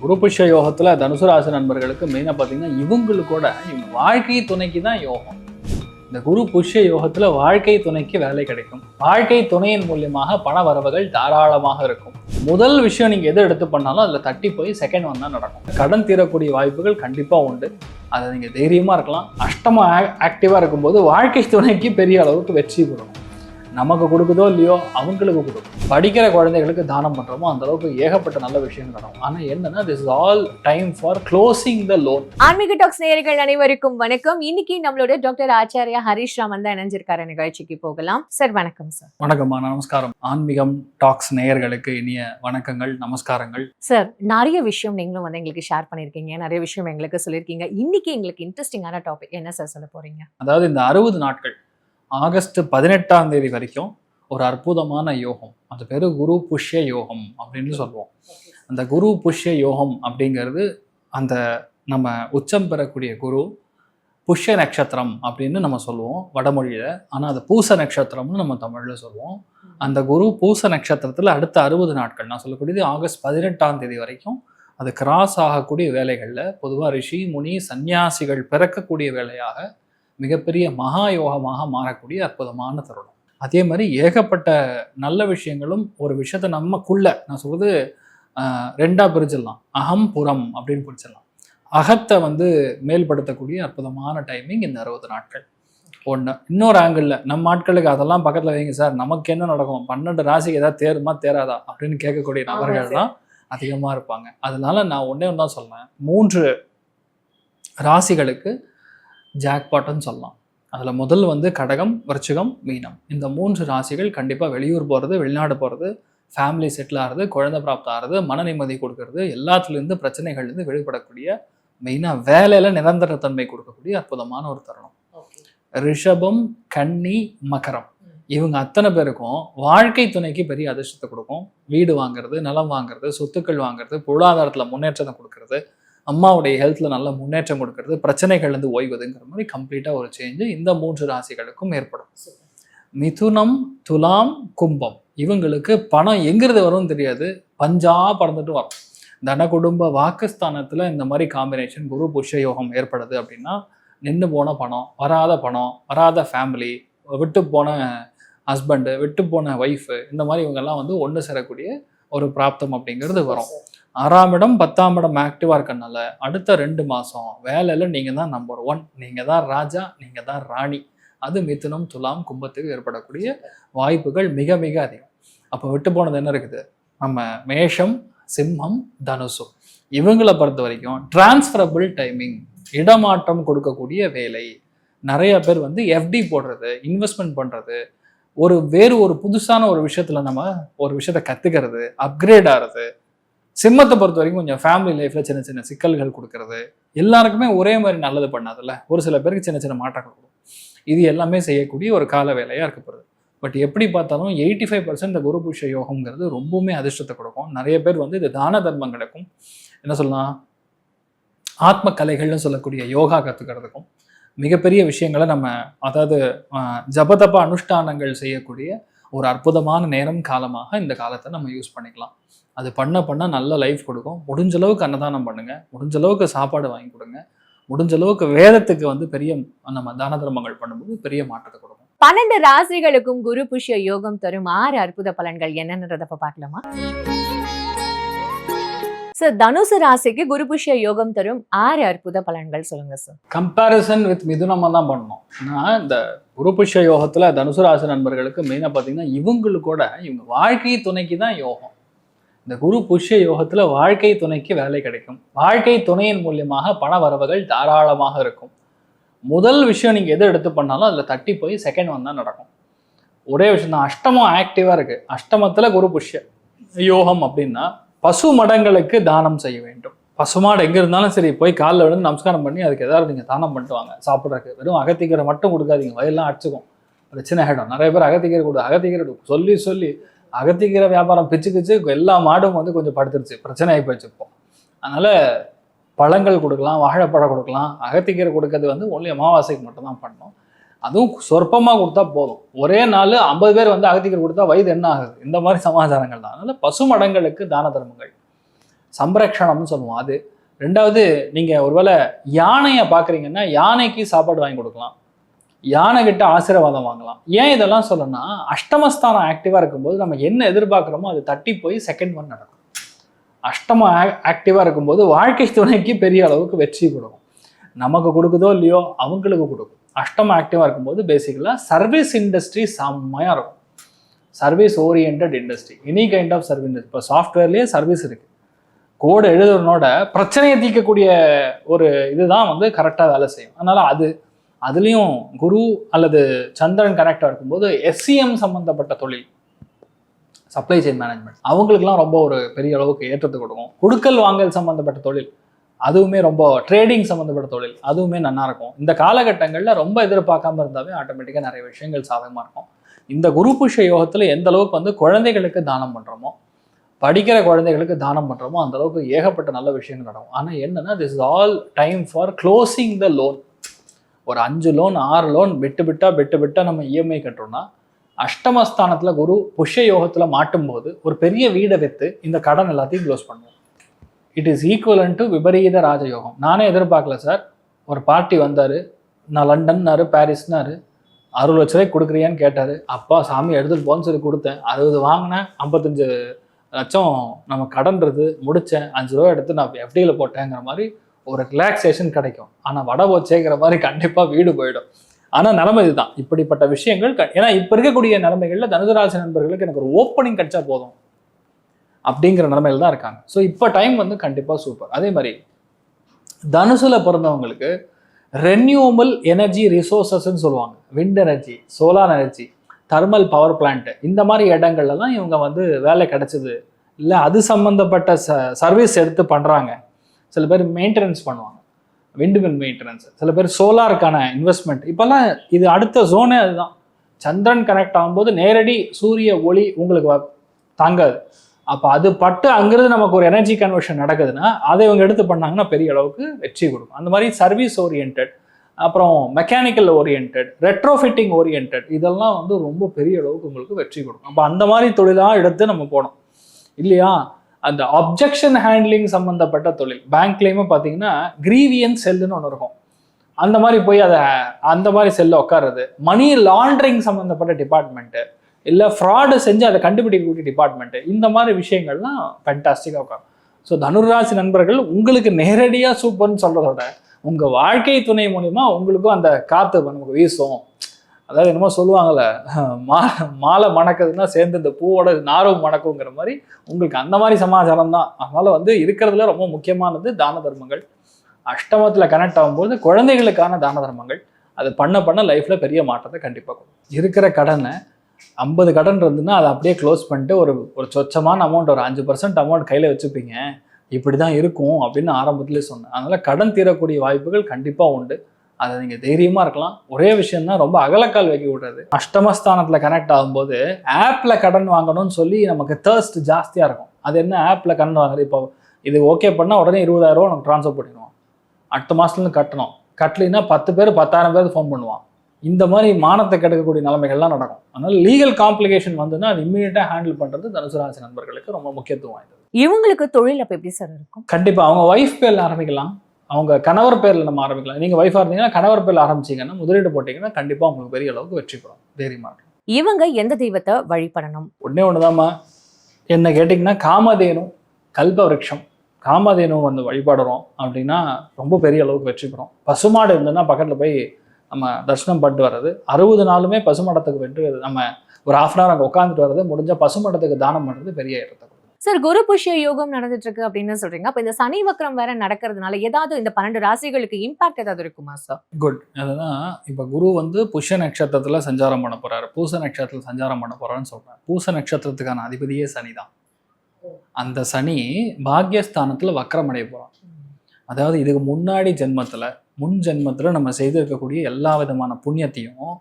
குரு புஷ்ய யோகத்துல தனுசு ராசி நண்பர்களுக்கு மெயினா பாத்தீங்கன்னா இவங்க வாழ்க்கை துணைக்கு தான் யோகம். இந்த குரு புஷ்ய யோகத்துல வாழ்க்கை துணைக்கு வேலை கிடைக்கும். வாழ்க்கை துணையின் மூலியமாக பண வரவுகள் தாராளமாக இருக்கும். முதல் விஷயம் நீங்க எதை எடுத்து பண்ணாலும் அதுல தட்டி போய் செகண்ட் ஒன் தான் நடக்கும். கடன் தீரக்கூடிய வாய்ப்புகள் கண்டிப்பா உண்டு. அதை நீங்க தைரியமா இருக்கலாம். அஷ்டமா ஆக்டிவா இருக்கும்போது வாழ்க்கை துணைக்கு பெரிய அளவுக்கு வெற்றி கொடுக்கும். நமக்கு கொடுக்குதோ இல்லையோ அவங்களுக்கு கொடுக்கும். படிக்கிற குழந்தைகளுக்கு தானம் பண்றோமோ அந்த அளவுக்கு ஏகப்பட்ட நல்ல விஷயங்கள் நடக்கும். ஆனா என்னன்னா this is all time for closing the loan. ஆன்மீக டாக்ஸ் நேயர்கள் அனைவருக்கும் வணக்கம். இன்னைக்கு நம்மளோட டாக்டர் ஆச்சாரியா ஹரிஷ் ராமன் தான் இணைஞ்சிருக்காரு. நிகழ்ச்சிக்கு போகலாம். சார் வணக்கம். சார் வணக்கம்மா, நமஸ்காரம். ஆன்மீகம் டாக்ஸ் நேயர்களுக்கு இனிய வணக்கங்கள், நமஸ்காரங்கள். சார் நிறைய விஷயம் நீங்களும் எங்களுக்கு ஷேர் பண்ணிருக்கீங்க, நிறைய விஷயம் எங்களுக்கு சொல்லியிருக்கீங்க. இன்னைக்கு எங்களுக்கு இன்ட்ரெஸ்டிங்கான டாபிக் என்ன சார் சொல்ல போறீங்க? அதாவது இந்த 60 நாட்கள் ஆகஸ்ட் 18ஆம் தேதி வரைக்கும் ஒரு அற்புதமான யோகம். அது பேரு குரு புஷ்ய யோகம் அப்படின்னு சொல்லுவோம். அந்த குரு புஷ்ய யோகம் அப்படிங்கிறது அந்த நம்ம உச்சம் பெறக்கூடிய குரு புஷ்ய நட்சத்திரம் அப்படின்னு நம்ம சொல்லுவோம் வடமொழியில. ஆனால் அது பூச நட்சத்திரம்னு நம்ம தமிழ்ல சொல்லுவோம். அந்த குரு பூச நட்சத்திரத்துல அடுத்த 60 நாட்கள், நான் சொல்லக்கூடியது ஆகஸ்ட் 18ஆம் தேதி வரைக்கும், அது கிராஸ் ஆகக்கூடிய வேலைகள்ல பொதுவாக ரிஷி முனி சன்னியாசிகள் பிறக்கக்கூடிய வேலையாக மிகப்பெரிய மகா யோகமாக மாறக்கூடிய அற்புதமான தருணம். அதே மாதிரி ஏகப்பட்ட நல்ல விஷயங்களும் ஒரு விஷயத்த நமக்குள்ள, நான் சொல்றது ரெண்டா பிரிச்சிடலாம். அகம் புறம் அப்படின்னு பிரிச்சிடலாம். அகத்தை மேல்படுத்தக்கூடிய அற்புதமான டைமிங் இந்த 60 நாட்கள். ஒன்று. இன்னொரு ஆங்கிள், நம்ம ஆட்களுக்கு அதெல்லாம் பக்கத்தில் வைங்க சார், நமக்கு என்ன நடக்கும், 12 ராசிக்கு ஏதாவது தேருமா தேராதா அப்படின்னு கேட்கக்கூடிய நபர்கள் தான் அதிகமாக இருப்பாங்க. அதனால நான் ஒன்றே ஒன்று தான் சொல்றேன். 3 ராசிகளுக்கு ஜாக்பாட்னு சொல்லலாம். அதில் முதல் கடகம், விருச்சிகம், மீனம். இந்த 3 ராசிகள் கண்டிப்பாக வெளியூர் போகிறது, வெளிநாடு போகிறது, ஃபேமிலி செட்டில் ஆகிறது, குழந்தை பிராப்தம் ஆகிறது, மன நிம்மதி கொடுக்கறது, எல்லாத்துலேருந்து பிரச்சனைகள்லேருந்து வெளிப்படக்கூடிய, மெயினாக வேலையில் நிரந்தரத்தன்மை கொடுக்கக்கூடிய அற்புதமான ஒரு தருணம். ரிஷபம், கன்னி, மகரம், இவங்க அத்தனை பேருக்கும் வாழ்க்கை துணைக்கு பெரிய அதிர்ஷ்டத்தை கொடுக்கும். வீடு வாங்குறது, நிலம் வாங்குறது, சொத்துக்கள் வாங்குறது, பொருளாதாரத்தில் முன்னேற்றத்தை கொடுக்கறது, அம்மாவுடைய ஹெல்த்தில் நல்ல முன்னேற்றம் கொடுக்கறது, பிரச்சனைகள்லேருந்து ஓய்வதுங்கிற மாதிரி கம்ப்ளீட்டாக ஒரு சேஞ்சு இந்த 3 ராசிகளுக்கும் ஏற்படும். மிதுனம், துலாம், கும்பம், இவங்களுக்கு பணம் எங்கிறது வரும்னு தெரியாது, பஞ்சா பறந்துட்டு வரும். தன குடும்ப வாக்குஸ்தானத்தில் இந்த மாதிரி காம்பினேஷன் குரு புஷ்ய யோகம் ஏற்படுது அப்படின்னா, நின்று போன பணம், வராத ஃபேமிலி, விட்டு போன ஹஸ்பண்டு, விட்டு போன ஒய்ஃபு, இந்த மாதிரி இவங்கெல்லாம் ஒன்று சேரக்கூடிய ஒரு பிராப்தம் அப்படிங்கிறது வரும். 6ஆம் இடம் 10ஆம் இடம் ஆக்டிவாக இருக்கனால அடுத்த 2 மாதம் வேலையில் நீங்கள் தான் நம்பர் 1, நீங்கள் தான் ராஜா, நீங்கள் தான் ராணி. அது மிதுனம், துலாம், கும்பத்துக்கு ஏற்படக்கூடிய வாய்ப்புகள் மிக மிக அதிகம். அப்போ விட்டு போனது என்ன இருக்குது? நம்ம மேஷம், சிம்மம், தனுசு, இவங்களை பொறுத்த வரைக்கும் டிரான்ஸ்ஃபரபிள் டைமிங், இடமாற்றம் கொடுக்கக்கூடிய வேலை. நிறைய பேர் எஃப்டி போடுறது, இன்வெஸ்ட்மெண்ட் பண்ணுறது, வேறு ஒரு புதுசான ஒரு விஷயத்துல நம்ம ஒரு விஷயத்த கத்துக்கிறது, அப்கிரேட் ஆகிறது. சிம்மத்தை பொறுத்த வரைக்கும் கொஞ்சம் ஃபேமிலி லைஃப்ல சின்ன சின்ன சிக்கல்கள் கொடுக்கறது. எல்லாருக்குமே ஒரே மாதிரி நல்லது பண்ணாதுல்ல, ஒரு சில பேருக்கு சின்ன சின்ன மாற்றங்கள் கொடுக்கும். இது எல்லாமே செய்யக்கூடிய ஒரு கால வேலையா இருக்கப்படுது. பட் எப்படி பார்த்தாலும் 85% இந்த குரு புஷ்ய யோகம்ங்கிறது ரொம்பவுமே அதிர்ஷ்டத்தை கொடுக்கும். நிறைய பேர் இது தான தர்மங்களுக்கும், என்ன சொல்லலாம், ஆத்ம கலைகள்னு சொல்லக்கூடிய யோகா கத்துக்கிறதுக்கும், மிகப்பெரிய விஷயங்களை நம்ம, அதாவது ஜபதப அனுஷ்டானங்கள் செய்யக்கூடிய ஒரு அற்புதமான நேரம் காலமாக இந்த காலத்தை நம்ம யூஸ் பண்ணிக்கலாம். அது பண்ண நல்ல லைஃப் கொடுக்கும். முடிஞ்ச அளவுக்கு அன்னதானம் பண்ணுங்க, முடிஞ்ச அளவுக்கு சாப்பாடு வாங்கி கொடுங்க, முடிஞ்ச அளவுக்கு வேதத்துக்கு பெரிய நம்ம தான தர்மங்கள் பண்ணும்போது பெரிய மாற்றத்தை கொடுக்கும். 12 ராசிகளுக்கும் குரு புஷ்ய யோகம் தரும் 6 அற்புத பலன்கள் என்னன்றத பார்க்கலாமா? சார், தனுசு ராசிக்கு குரு புஷ்ய யோகம் தரும் 6 அற்புத பலன்கள் சொல்லுங்க சார். கம்பேரிசன் வித் மிதுனமா தான் பண்ணணும். ஏன்னா இந்த குரு புஷ்ய யோகத்துல தனுசு ராசி நண்பர்களுக்கு மெயினா பாத்தீங்கன்னா இவங்க வாழ்க்கை துணைக்கு தான் யோகம். இந்த குரு புஷ்ய யோகத்துல வாழ்க்கை துணைக்கு வேலை கிடைக்கும். வாழ்க்கை துணையின் மூலியமாக பண வரவுகள் தாராளமாக இருக்கும். முதல் விஷயம் நீங்க எதை எடுத்து பண்ணாலும் அதுல தட்டி போய் செகண்ட் ஒன் தான் நடக்கும். ஒரே விஷயம் தான், அஷ்டமம் ஆக்டிவா இருக்கு. அஷ்டமத்துல குரு புஷ்ய யோகம் அப்படின்னா பசு மடங்களுக்கு தானம் செய்ய வேண்டும். பசுமாடு எங்க இருந்தாலும் சரி, போய் காலில் விழுந்து நமஸ்காரம் பண்ணி அதுக்கு ஏதாவது நீங்க தானம் பண்ணிட்டு வாங்க. சாப்பிட்றதுக்கு வெறும் அகத்திக்கீரை மட்டும் கொடுக்காதீங்க, வயல்லாம் அடிச்சுக்கும், பிரச்சனை ஆகிடும். நிறைய பேர் அகத்திக்கீரை சொல்லி அகத்திக்கீரை வியாபாரம் பிச்சு எல்லா மாடும் கொஞ்சம் படுத்துருச்சு, பிரச்சனை ஆகி போச்சு இப்போ. அதனால பழங்கள் கொடுக்கலாம், வாழைப்பழம் கொடுக்கலாம். அகத்திக்கீரை கொடுக்கறது ஒன்லி அமாவாசைக்கு மட்டும் தான் பண்ணணும். அதுவும் சொற்பமாக கொடுத்தா போதும். ஒரே நாள் 50 பேர் அகத்திக்கீரை கொடுத்தா வயது என்ன ஆகுது? இந்த மாதிரி சமாச்சாரங்கள் தான். அதனால பசு மடங்களுக்கு தான தர்மங்கள் சம்ரக்ஷணம்னு சொல்லுவோம் அது. ரெண்டாவது, நீங்கள் ஒருவேளை யானையை பார்க்குறீங்கன்னா யானைக்கு சாப்பாடு வாங்கி கொடுக்கலாம், யானை கிட்ட ஆசீர்வாதம் வாங்கலாம். ஏன் இதெல்லாம் சொல்லணும்னா, அஷ்டமஸ்தானம் ஆக்டிவாக இருக்கும்போது நம்ம என்ன எதிர்பார்க்குறோமோ அது தட்டி போய் செகண்ட் ஒன் நடக்கும். அஷ்டம ஆக்டிவாக இருக்கும்போது வாழ்க்கை துணைக்கு பெரிய அளவுக்கு வெற்றி கொடுக்கும். நமக்கு கொடுக்குதோ இல்லையோ அவங்களுக்கு கொடுக்கும். அஷ்டம ஆக்டிவாக இருக்கும்போது பேசிக்கலாக சர்வீஸ் இண்டஸ்ட்ரி செம்மையாக இருக்கும். Service oriented industry, any kind of service. இப்போ சாஃப்ட்வேர்லேயே சர்வீஸ் இருக்குது. கோடு எழுதுறனோட பிரச்சனையை தீர்க்கக்கூடிய ஒரு இதுதான் வந்து கரெக்டாக வேலை செய்யும். அதனால் அதுலேயும் குரு அல்லது சந்திரன் கனெக்டாக இருக்கும்போது எஸ்சிஎம் சம்மந்தப்பட்ட தொழில், சப்ளை செயின் மேனேஜ்மெண்ட், அவங்களுக்குலாம் ரொம்ப ஒரு பெரிய அளவுக்கு ஏற்றத்தை கொடுக்கும். கொடுக்கல் வாங்கல் சம்மந்தப்பட்ட தொழில் அதுவுமே, ரொம்ப ட்ரேடிங் சம்மந்தப்பட்ட தொழில் அதுவுமே நல்லாயிருக்கும். இந்த காலகட்டங்களில் ரொம்ப எதிர்பார்க்காம இருந்தாவே ஆட்டோமேட்டிக்காக நிறைய விஷயங்கள் சாதகமாக இருக்கும். இந்த குரு புஷ்ய யோகத்தில் எந்த அளவுக்கு வந்து குழந்தைகளுக்கு தானம் பண்ணுறோமோ, படிக்கிற குழந்தைகளுக்கு தானம் பண்ணுறோமோ அந்த அளவுக்கு ஏகப்பட்ட நல்ல விஷயங்கள் நடக்கும். ஆனால் என்னென்னா, this is all time for closing the loan. ஒரு 5 லோன் 6 லோன் பெட்டு விட்டா நம்ம இஎம்ஐ கட்டுறோம்னா, அஷ்டமஸ்தானத்தில் குரு புஷ்ய யோகத்தில் மாட்டும் போது ஒரு பெரிய வீடை விற்று இந்த கடன் எல்லாத்தையும் க்ளோஸ் பண்ணுவோம். இட் இஸ் ஈக்குவலன் டு விபரீத ராஜயோகம். நானே எதிர்பார்க்கல சார், ஒரு பார்ட்டி வந்தார், நான் லண்டன்னாரு பாரிஸ்னாரு, 60 லட்ச ரூபாய் கொடுக்குறியான்னு கேட்டார். அப்பா சாமி எடுத்துகிட்டு போன்னு சொல்லி கொடுத்தேன். 60 வாங்கினேன், 55 லட்சம் நம்ம கடன்றது முடித்தேன், 5 ரூபா எடுத்து நான் எஃப்டியில் போட்டேங்கிற மாதிரி ஒரு ரிலாக்ஸேஷன் கிடைக்கும். ஆனால் வடை போச்சேங்கிற மாதிரி கண்டிப்பாக வீடு போயிடும். ஆனால் நிலைமை இதுதான். இப்படிப்பட்ட விஷயங்கள் ஏன்னா இப்போ இருக்கக்கூடிய நிலைமைகளில் தனுசு ராசி நண்பர்களுக்கு எனக்கு ஒரு ஓப்பனிங் கிடைச்சா போதும் அப்படிங்கிற நிலைமையில தான் இருக்காங்க. ஸோ இப்போ டைம் வந்து கண்டிப்பாக சூப்பர். அதே மாதிரி தனுசுல பிறந்தவங்களுக்கு ரெனியூவபிள் எனர்ஜி ரிசோர்ஸஸ்ன்னு சொல்லுவாங்க. Wind energy, solar energy, thermal power plant, இந்த மாதிரி இடங்கள்லாம் இவங்க வந்து வேலை கிடைச்சது இல்லை, அது சம்மந்தப்பட்ட சர்வீஸ் எடுத்து பண்ணுறாங்க. சில பேர் மெயின்டெனன்ஸ் பண்ணுவாங்க, விண்டுமில் மெயின்டெனன்ஸ், சில பேர் சோலாருக்கான இன்வெஸ்ட்மெண்ட். இப்போல்லாம் இது அடுத்த ஜோனே அதுதான். சந்திரன் கனெக்ட் ஆகும்போது நேரடி சூரிய ஒளி உங்களுக்கு தாங்காது. அப்போ அது பட்டு அங்கிருந்து நமக்கு ஒரு எனர்ஜி கன்வர்ஷன் நடக்குதுன்னா அதை இவங்க எடுத்து பண்ணாங்கன்னா பெரிய அளவுக்கு வெற்றி கொடுக்கும். அந்த மாதிரி சர்வீஸ் ஓரியன்ட், அப்புறம் மெக்கானிக்கல் ஓரியன்ட், ரெட்ரோஃபிட்டிங் ஓரியன்ட், இதெல்லாம் வந்து ரொம்ப பெரிய அளவுக்கு உங்களுக்கு வெற்றி கொடுக்கும். அப்போ அந்த மாதிரி தொழிலாக எடுத்து நம்ம போனோம் இல்லையா. அந்த அப்ஜெக்ஷன் ஹேண்ட்லிங் சம்மந்தப்பட்ட தொழில், பேங்க்லேயுமே பார்த்தீங்கன்னா கிரீவியன்ஸ் செல்லுன்னு ஒன்று இருக்கும். அந்த மாதிரி போய் அந்த மாதிரி செல்ல உட்காருறது, மணி லாண்ட்ரிங் சம்மந்தப்பட்ட டிபார்ட்மெண்ட்டு, இல்லை ஃப்ராடு செஞ்சு அதை கண்டுபிடிக்கக்கூடிய டிபார்ட்மெண்ட்டு, இந்த மாதிரி விஷயங்கள்லாம் ஃபேண்டாஸ்டிக்காக உட்காரும். ஸோ தனுராசி நண்பர்கள் உங்களுக்கு நேரடியாக சூப்பர்னு சொல்கிறதோட உங்கள் வாழ்க்கை துணை மூலிமா உங்களுக்கும் அந்த காற்று நமக்கு வீசும். அதாவது என்னமோ சொல்லுவாங்கள்ல, மாலை மணக்குதுன்னா சேர்ந்து இந்த பூவோட நாரும் மணக்குங்கிற மாதிரி உங்களுக்கு அந்த மாதிரி சமாச்சாரம் தான். அதனால் வந்து இருக்கிறதுல ரொம்ப முக்கியமானது தான தர்மங்கள். அஷ்டமத்தில் கனெக்ட் ஆகும்போது குழந்தைகளுக்கான தான தர்மங்கள் அது பண்ண லைஃப்பில் பெரிய மாற்றத்தை கண்டிப்பாக கொடுக்கும். இருக்கிற கடனை 50 கடன் இருந்துன்னா அதை அப்படியே க்ளோஸ் பண்ணிட்டு ஒரு சொச்சமான அமௌண்ட், ஒரு 5% அமௌண்ட் கையில் வச்சுப்பீங்க. இப்படி தான் இருக்கும் அப்படின்னு ஆரம்பத்திலே சொன்னேன். அதனால் கடன் தீரக்கூடிய வாய்ப்புகள் கண்டிப்பாக உண்டு. அதை நீங்கள் தைரியமாக இருக்கலாம். ஒரே விஷயம்தான், ரொம்ப அகலக்கால் வைக்க விடுறது. அஷ்டமஸ்தானத்தில் கனெக்ட் ஆகும்போது ஆப்பில் கடன் வாங்கணும்னு சொல்லி நமக்கு தேர்ஸ்ட் ஜாஸ்தியாக இருக்கும். அது என்ன ஆப்பில் கடன் வாங்குறது, இப்போ இது ஓகே பண்ணால் உடனே 20,000 ரூபா நமக்கு ட்ரான்ஸ்ஃபர் பண்ணிடுவோம், அடுத்த மாதத்துலேருந்து கட்டணும், கட்டலைன்னா 10 பேர் 10,000 பேர் ஃபோன் பண்ணுவான். இந்த மாதிரி மானத்தை கெடுக்கக்கூடிய நிலைமைகள்லாம் நடக்கும். அதனால் லீகல் காம்ப்ளிகேஷன் வந்துன்னா அது இம்மீடியட்டாக ஹேண்டில் பண்ணுறது தனுசு ராசி நண்பர்களுக்கு ரொம்ப முக்கியத்துவம் வாய்ந்தது. இவங்களுக்கு தொழில் அப்போ எப்படி சார் இருக்கும்? கண்டிப்பாக அவங்க ஒய்ஃப் பேரில் ஆரம்பிக்கலாம், அவங்க கணவர் பேரில் நம்ம ஆரம்பிக்கலாம். நீங்கள் ஒய்ஃபாக இருந்தீங்கன்னா கணவர் பேரில் ஆரம்பிச்சிங்கன்னா, முதலீடு போட்டிங்கன்னா கண்டிப்பாக உங்களுக்கு பெரிய அளவுக்கு வெற்றி பெறும். தைரியமாக இருக்கும். இவங்க எந்த தெய்வத்தை வழிபடணும்? ஒன்றுதாம்மா, என்ன கேட்டிங்கன்னா காமதேனு கல்ப விருட்சம், காமதேனு வந்து வழிபடுறோம் அப்படின்னா ரொம்ப பெரிய அளவுக்கு வெற்றி பெறும். பசுமாடு இருந்ததுன்னா பக்கத்தில் போய் நம்ம தரிசனம் பண்ணிட்டு வர்றது, 60 நாளுமே பசுமடத்துக்கு போயிட்டு நம்ம ஒரு 1/2 hour அங்கே உட்காந்துட்டு வர்றது, முடிஞ்ச பசுமடத்துக்கு தானம் பண்ணுறது பெரிய ஏற்றத்தை. சார், குரு புஷ்ய யோகம் நடந்துட்டு இருக்கு அப்படின்னு சொல்றீங்க. அப்ப இந்த சனி வக்ரம் வேற நடக்கிறதுனால ஏதாவது இந்த 12 ராசிகளுக்கு இம்பாக்ட் ஏதாவது இருக்குமா சார்? குட். அதுதான் இப்போ குரு வந்து புஷ்ய நட்சத்திரத்துல சஞ்சாரம் பண்ண போறாரு, பூச நட்சத்திரத்தில் சஞ்சாரம் பண்ண போறாருன்னு சொல்றேன். பூச நட்சத்திரத்துக்கான அதிபதியே சனி தான். அந்த சனி பாக்யஸ்தானத்துல வக்ரம் அடைய போறான். அதாவது இதுக்கு முன்னாடி முன் ஜென்மத்தில் நம்ம செய்திருக்கக்கூடிய எல்லா விதமான புண்ணியத்தையும்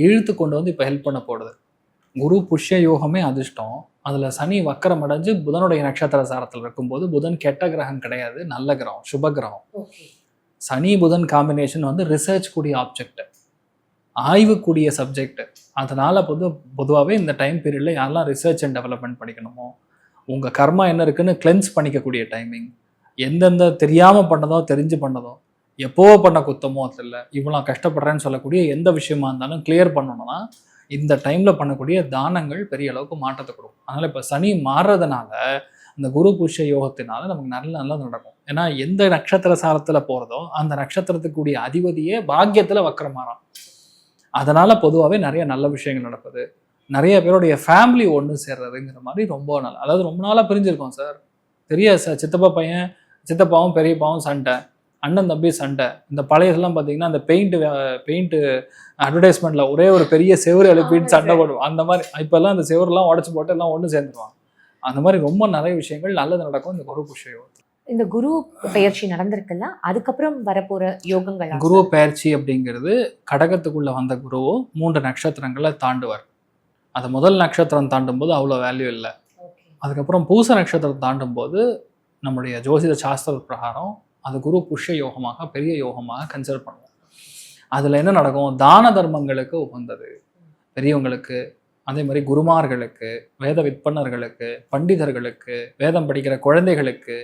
இழுத்து கொண்டு வந்து இப்போ ஹெல்ப் பண்ண போடுது. குரு புஷ்ய யோகமே அதிர்ஷ்டம். அதில் சனி வக்கரம் அடைஞ்சு புதனுடைய நட்சத்திர சாரத்தில் இருக்கும்போது, புதன் கெட்ட கிரகம் கிடையாது, நல்ல கிரகம், சுப கிரகம். சனி புதன் காம்பினேஷன் வந்து ரிசர்ச் கூடிய ஆப்ஜெக்ட், ஆய்வுக்கூடிய சப்ஜெக்ட். அதனால் பொதுவாகவே இந்த டைம் பீரியடில் யாரெல்லாம் ரிசர்ச் அண்ட் டெவலப்மெண்ட் படிக்கணுமோ, உங்கள் கர்மா என்ன இருக்குன்னு கிளென்ஸ் பண்ணிக்கக்கூடிய டைமிங். எந்தெந்த தெரியாமல் பண்ணதோ தெரிஞ்சு பண்ணதோ எப்போ பண்ண குத்தமோ அதில் இவ்வளோ கஷ்டப்படுறேன்னு சொல்லக்கூடிய எந்த விஷயமா இருந்தாலும் கிளியர் பண்ணணும்னா இந்த டைமில் பண்ணக்கூடிய தானங்கள் பெரிய அளவுக்கு மாற்றத்தை கொடுக்கும். அதனால் இப்போ சனி மாறுறதுனால அந்த குரு புஷ்ய யோகத்தினால நமக்கு நல்லது நடக்கும். ஏன்னா எந்த நட்சத்திர சாரத்தில் போகிறதோ அந்த நட்சத்திரத்துக்குரிய அதிபதியே பாக்கியத்தில் வக்கரமாறான். அதனால் பொதுவாகவே நிறைய நல்ல விஷயங்கள் நடக்குது. நிறைய பேருடைய ஃபேமிலி ஒன்று சேர்றதுங்கிற மாதிரி ரொம்ப நாள், அதாவது ரொம்ப நாளாக பிரிஞ்சிருக்கோம் சார். பெரிய சித்தப்பா பையன் சித்தப்பாவும் பெரியப்பாவும் சண்டை, அண்ணன் தம்பி சண்டை. இந்த பழையதெல்லாம் பார்த்தீங்கன்னா அந்த பெயிண்ட்டு அட்வர்டைஸ்மெண்ட்டில் ஒரே ஒரு பெரிய செவுறு எழுப்பிட்டு சண்டை போடுவோம். அந்த மாதிரி இப்போல்லாம் அந்த செவரெலாம் உடச்சி போட்டு எல்லாம் ஒன்று சேர்ந்துருவாங்க. அந்த மாதிரி ரொம்ப நிறைய விஷயங்கள் நல்லது நடக்கும் இந்த குரு புஷ்ய யோகத்தில். இந்த குரு பெயர்ச்சி நடந்திருக்குல்ல, அதுக்கப்புறம் வரப்போற யோகங்கள். குரு பெயர்ச்சி அப்படிங்கிறது கடகத்துக்குள்ள வந்த குருவோ 3 நட்சத்திரங்களை தாண்டுவார். அது முதல் நட்சத்திரம் தாண்டும் போது அவ்வளோ வேல்யூ இல்லை. அதுக்கப்புறம் பூச நட்சத்திரம் தாண்டும் போது நம்முடைய ஜோதிட சாஸ்திர பிரகாரம் அது குரு புஷ்ய யோகமாக பெரிய யோகமாக கன்சிடர் பண்ணுவோம். அதில் என்ன நடக்கும்? தான தர்மங்களுக்கு உகந்தது பெரியவங்களுக்கு, அதே மாதிரி குருமார்களுக்கு, வேத விற்பனர்களுக்கு, பண்டிதர்களுக்கு, வேதம் படிக்கிற குழந்தைகளுக்கு,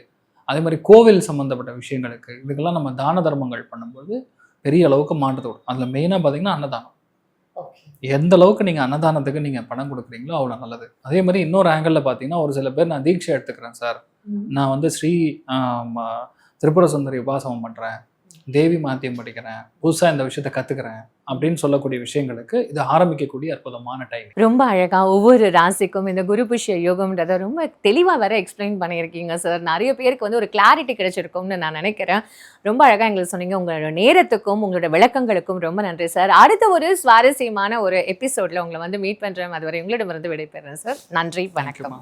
அதே மாதிரி கோவில் சம்மந்தப்பட்ட விஷயங்களுக்கு, இதுக்கெல்லாம் நம்ம தான தர்மங்கள் பண்ணும்போது பெரிய அளவுக்கு மாற்றத்தை வரும். அதில் மெயினாக பார்த்தீங்கன்னா அன்னதானம். எந்த அளவுக்கு நீங்கள் அன்னதானத்துக்கு நீங்கள் பணம் கொடுக்குறீங்களோ அவ்வளோ நல்லது. அதே மாதிரி இன்னொரு ஆங்கிளில் பார்த்தீங்கன்னா ஒரு சில பேர் நான் தீட்சை எடுத்துக்கிறேன் சார், நான் வந்து ஸ்ரீ திரிபுர சுந்தரி உபாசனம் பண்ணுறேன், தேவி மாத்தியம் படிக்கிறேன், புதுசாக இந்த விஷயத்தை கற்றுக்கிறேன் அப்படின்னு சொல்லக்கூடிய விஷயங்களுக்கு இது ஆரம்பிக்கக்கூடிய அற்புதமான டைம். ரொம்ப அழகா ஒவ்வொரு ராசிக்கும் இந்த குரு புஷ்ய யோகம்ன்றதை ரொம்ப தெளிவாக வர எக்ஸ்பிளைன் பண்ணியிருக்கீங்க சார். நிறைய பேருக்கு வந்து ஒரு கிளாரிட்டி கிடைச்சிருக்கும்னு நான் நினைக்கிறேன். ரொம்ப அழகாக எங்களுக்கு சொன்னீங்க. உங்களோட நேரத்துக்கும் உங்களோட விளக்கங்களுக்கும் ரொம்ப நன்றி சார். அடுத்த ஒரு சுவாரஸ்யமான ஒரு எபிசோட்ல உங்களை வந்து மீட் பண்ணுறேன். அதுவரை உங்களிடமிருந்து விடைபெறேன் சார். நன்றி, வணக்கம்.